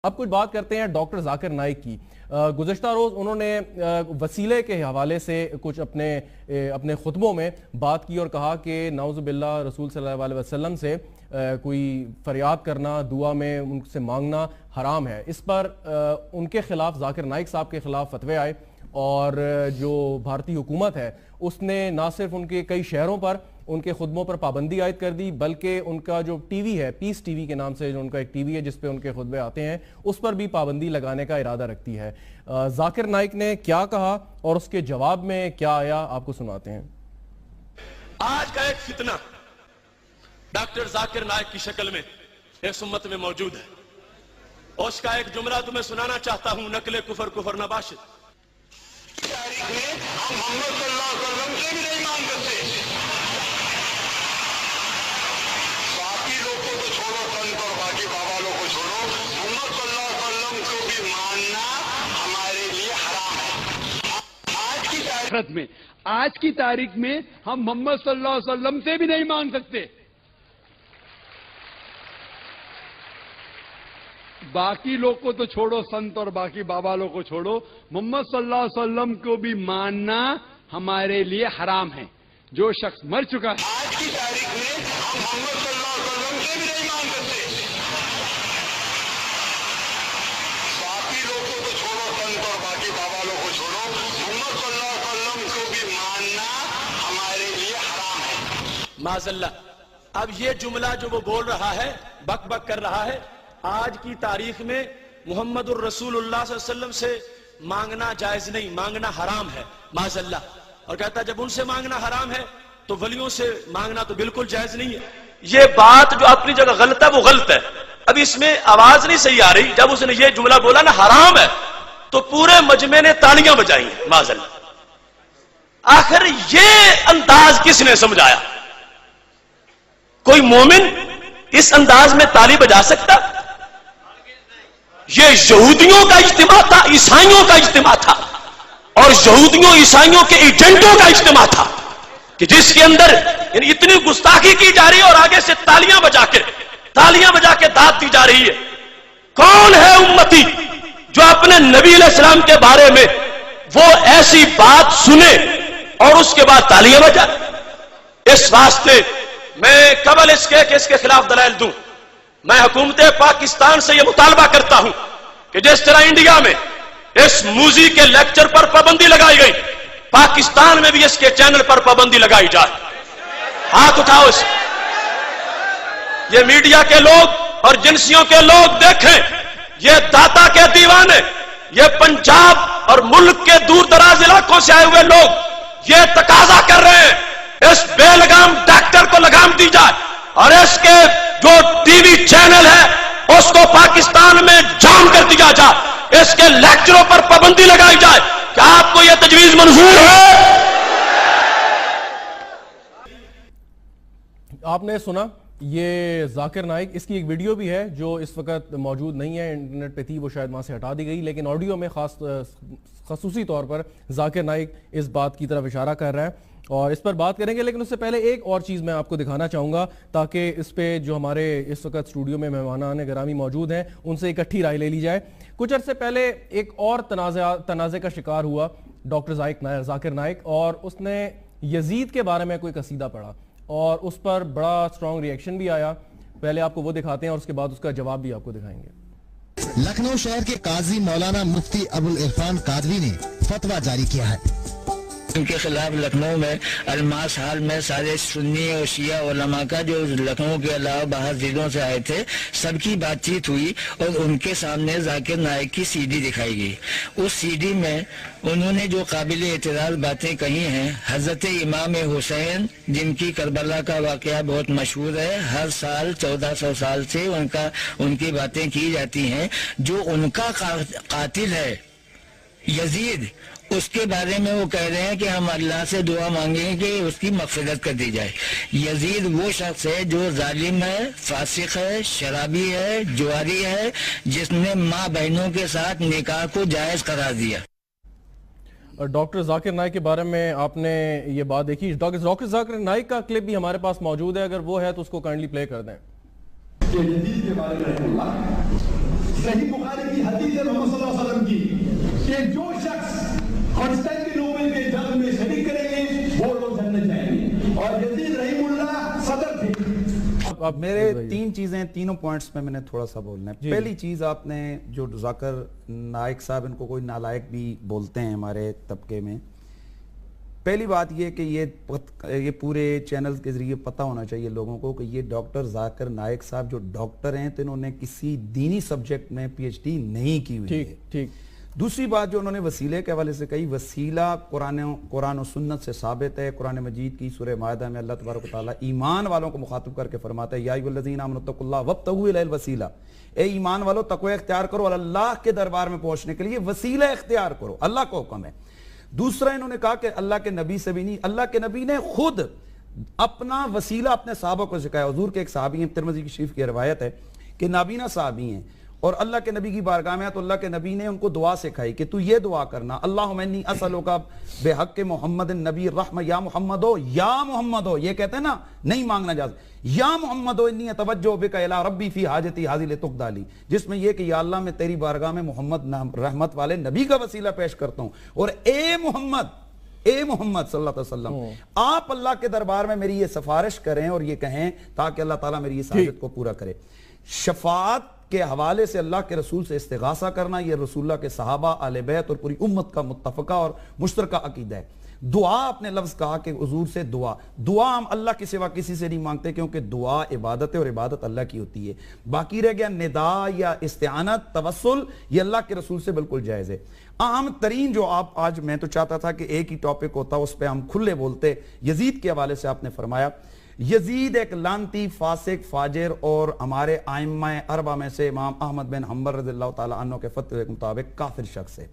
اب کچھ بات کرتے ہیں ڈاکٹر ذاکر نائک کی۔ گزشتہ روز انہوں نے وسیلے کے حوالے سے کچھ اپنے خطبوں میں بات کی اور کہا کہ نعوذ باللہ رسول صلی اللہ علیہ وسلم سے کوئی فریاد کرنا، دعا میں ان سے مانگنا حرام ہے۔ اس پر ان کے خلاف، ذاکر نائک صاحب کے خلاف فتوے آئے اور جو بھارتی حکومت ہے اس نے نہ صرف ان کے کئی شہروں پر ان کے خطبوں پر پابندی عائد کر دی، بلکہ ان کا جو ٹی وی ہے، پیس ٹی وی کے نام سے جو ان کا ایک ٹی وی ہے جس پہ ان کے خطبے آتے ہیں، اس پر بھی پابندی لگانے کا ارادہ رکھتی ہے۔ ذاکر نائک نے کیا کہا اور اس کے جواب میں کیا آیا، آپ کو سناتے ہیں۔ آج کا ایک فتنہ ڈاکٹر ذاکر نائک کی شکل میں اس امت میں موجود ہے، اور اس کا ایک جملہ تمہیں سنانا چاہتا ہوں، نقل کفر کفر نہ باشد۔ تاریخ میں ہم محمد صلی اللہ علیہ وسلم سے بھی نہیں مان سکتے، باقی لوگ کو تو چھوڑو، سنت اور باقی بابا لوگ کو چھوڑو، محمد صلی اللہ علیہ وسلم کو بھی ماننا ہمارے لیے حرام ہے۔ آج کی تاریخ میں ہم محمد صلی اللہ علیہ وسلم سے بھی نہیں مان سکتے، باقی لوگ کو تو چھوڑو، سنت اور باقی بابا لوگ کو چھوڑو، محمد صلی اللہ علیہ وسلم کو بھی ماننا ہمارے لیے حرام ہے۔ جو شخص مر چکا ہے، آج کی تاریخ میں ہم محمد صلی اللہ علیہ وسلم سے بھی نہیں مان سکتے، باقی لوگ کو تو چھوڑو، سنت اور باقی بابا لوگ کو چھوڑو، محمد صلی اللہ علیہ وسلم کو بھی ماننا ہمارے لیے حرام ہے۔ معاذ اللہ، اب یہ جملہ جو وہ بول رہا ہے، بک بک کر رہا ہے، آج کی تاریخ میں محمد الرسول اللہ صلی اللہ علیہ وسلم سے مانگنا جائز نہیں، مانگنا حرام ہے، معاذ اللہ۔ اور کہتا ہے جب ان سے مانگنا حرام ہے تو ولیوں سے مانگنا تو بالکل جائز نہیں ہے۔ یہ بات جو اپنی جگہ غلط ہے وہ غلط ہے، اب اس میں آواز نہیں صحیح آ رہی۔ جب اس نے یہ جملہ بولا نا حرام ہے تو پورے مجمع نے تالیاں بجائی ہیں، معاذ اللہ۔ آخر یہ انداز کس نے سمجھایا؟ کوئی مومن اس انداز میں تالی بجا سکتا؟ یہ یہودیوں کا اجتماع تھا، عیسائیوں کا اجتماع تھا، اور یہودیوں عیسائیوں کے ایجنٹوں کا اجتماع تھا کہ جس کے اندر یعنی اتنی گستاخی کی جا رہی ہے اور آگے سے تالیاں بجا کے داد دی جا رہی ہے۔ کون ہے امتی جو اپنے نبی علیہ السلام کے بارے میں وہ ایسی بات سنے اور اس کے بعد تالیاں بجائے؟ اس واسطے میں قبل اس کے کہ اس کے خلاف دلائل دوں، میں حکومت پاکستان سے یہ مطالبہ کرتا ہوں کہ جس طرح انڈیا میں اس موزی کے لیکچر پر پابندی لگائی گئی، پاکستان میں بھی اس کے چینل پر پابندی لگائی جائے۔ ہاتھ اٹھاؤ اس، یہ میڈیا کے لوگ اور جنسیوں کے لوگ دیکھیں، یہ داتا کے دیوانے، یہ پنجاب اور ملک کے دور دراز علاقوں سے آئے ہوئے لوگ یہ تقاضا کر رہے ہیں اس بے لگام ڈاکٹر کو لگام دی جائے اور اس کے جو ٹی وی چینل ہے اس کو پاکستان میں جام کر دیا جائے، اس کے لیکچروں پر پابندی لگائی جائے۔ کیا آپ کو یہ تجویز منظور ہے؟ آپ نے سنا یہ ذاکر نائک، اس کی ایک ویڈیو بھی ہے جو اس وقت موجود نہیں ہے، انٹرنیٹ پہ تھی، وہ شاید وہاں سے ہٹا دی گئی، لیکن آڈیو میں خصوصی طور پر ذاکر نائک اس بات کی طرف اشارہ کر رہا ہے اور اس پر بات کریں گے۔ لیکن اس سے پہلے ایک اور چیز میں آپ کو دکھانا چاہوں گا تاکہ اس پہ جو ہمارے اس وقت اسٹوڈیو میں مہمانان گرامی موجود ہیں ان سے اکٹھی رائے لے لی جائے۔ کچھ عرصے پہلے ایک اور تنازع کا شکار ہوا ڈاکٹر ذاکر نائک، اور اس نے یزید کے بارے میں کوئی قصیدہ پڑھا اور اس پر بڑا سٹرونگ ریئیکشن بھی آیا۔ پہلے آپ کو وہ دکھاتے ہیں اور اس کے بعد اس کا جواب بھی آپ کو دکھائیں گے۔ لکھنؤ شہر کے قاضی مولانا مفتی ابوالعرفان قادری نے فتویٰ جاری کیا ہے۔ ان کے خلاف لکھنؤ میں الماس ہال میں سارے سنی اور شیعہ علماء کا جو لکھنؤ کے علاوہ باہر ضلعوں سے آئے تھے سب کی بات چیت ہوئی اور ان کے سامنے ذاکر نائک کی سی ڈی دکھائی گئی۔ اس سی ڈی میں انہوں نے جو قابل اعتراض باتیں کہی ہیں، حضرت امام حسین جن کی کربلا کا واقعہ بہت مشہور ہے، ہر سال 1400 سال سے ان کی باتیں کی جاتی ہیں، جو ان کا قاتل ہے یزید، اس کے بارے میں وہ کہہ رہے ہیں کہ ہم اللہ سے دعا مانگیں کہ اس کی مغفرت کر دی جائے۔ یزید وہ شخص ہے جو ظالم ہے، فاسق ہے، شرابی ہے، جواری ہے، جس نے ماں بہنوں کے ساتھ نکاح کو جائز قرار دیا۔ ڈاکٹر ذاکر نائک کے بارے میں آپ نے یہ بات دیکھی، ڈاکٹر ذاکر نائک کا کلپ بھی ہمارے پاس موجود ہے، اگر وہ ہے تو اس کو کائنڈلی پلے کر دیں۔ یزید کے بارے میں صحیح بخاری کی حدیث ہے محمد صلی اللہ علیہ وسلم کی کہ جو شخص قسطنطنیپل کے جنگ میں شریک کریں گے وہ لوگ جنت جائیں گے. اور یزید رحیم اللہ صدر تھے. میرے تین چیزیں تینوں پوائنٹس میں نے تھوڑا سا بولنا ہے. پہلی چیز آپ نے جو ذاکر نائک صاحب ان کو کوئی نالائق بھی بولتے ہیں ہمارے طبقے میں. پہلی بات یہ کہ یہ پورے چینل کے ذریعے پتہ ہونا چاہیے لوگوں کو کہ یہ ڈاکٹر ذاکر نائک صاحب جو ڈاکٹر ہیں تو انہوں نے کسی دینی سبجیکٹ میں پی ایچ ڈی نہیں کی ہوئی ہے. ٹھیک. دوسری بات جو انہوں نے وسیلے کے حوالے سے کہی, وسیلہ قرآن و سنت سے ثابت ہے. قرآن مجید کی سورہ مائدہ میں اللہ تبارک و تعالیٰ ایمان والوں کو مخاطب کر کے فرماتا ہے یا ایھا الذین آمنوا اتقوا اللہ وابتغوا الیہ الوسیلہ, اے ایمان والو تقوی اختیار کرو اور اللہ کے دربار میں پہنچنے کے لیے وسیلہ اختیار کرو, اللہ کو حکم ہے. دوسرا انہوں نے کہا کہ اللہ کے نبی سے بھی نہیں, اللہ کے نبی نے خود اپنا وسیلہ اپنے صحابہ کو سکھایا. حضور کے ایک صحابی ہیں, ترمذی کی شریف کی روایت ہے کہ نابینا صحابی ہیں اور اللہ کے نبی کی بارگاہ میں تو اللہ کے نبی نے ان کو دعا سکھائی کہ تو یہ دعا کرنا, اللہم انی اسألک بحق محمد النبی الرحمہ یا محمد ہو, یہ کہتے ہیں نا نہیں مانگنا جاتا, یا محمد انی اتوجہ بک الی ربی فی حاجتی ھذی لتقضی لی, جس میں یہ کہ یا اللہ میں تیری بارگاہ میں محمد رحمت والے نبی کا وسیلہ پیش کرتا ہوں, اور اے محمد صلی اللہ علیہ وسلم آپ اللہ کے دربار میں میری یہ سفارش کریں اور یہ کہیں تاکہ اللہ تعالیٰ میری اس حاجت کو پورا کرے. شفاعت کے حوالے سے اللہ کے رسول سے استغاثہ کرنا یہ رسول اللہ کے صحابہ, اہل بیت اور پوری امت کا متفقہ اور مشترکہ عقیدہ ہے. دعا اپنے لفظ کہا کہ حضور سے دعا ہم اللہ کے سوا کسی سے نہیں مانگتے کیونکہ دعا عبادت ہے اور عبادت اللہ کی ہوتی ہے. باقی رہ گیا ندا یا استعانت توسل, یہ اللہ کے رسول سے بالکل جائز ہے. اہم ترین جو آپ آج, میں تو چاہتا تھا کہ ایک ہی ٹاپک ہوتا اس پہ ہم کھلے بولتے. یزید کے حوالے سے آپ نے فرمایا یزید ایک لانتی فاسق فاجر اور ہمارے ائمہ اربعہ میں سے امام احمد بن حنبل رضی اللہ تعالیٰ عنہ کے فتوے کے مطابق کافر شخص ہے.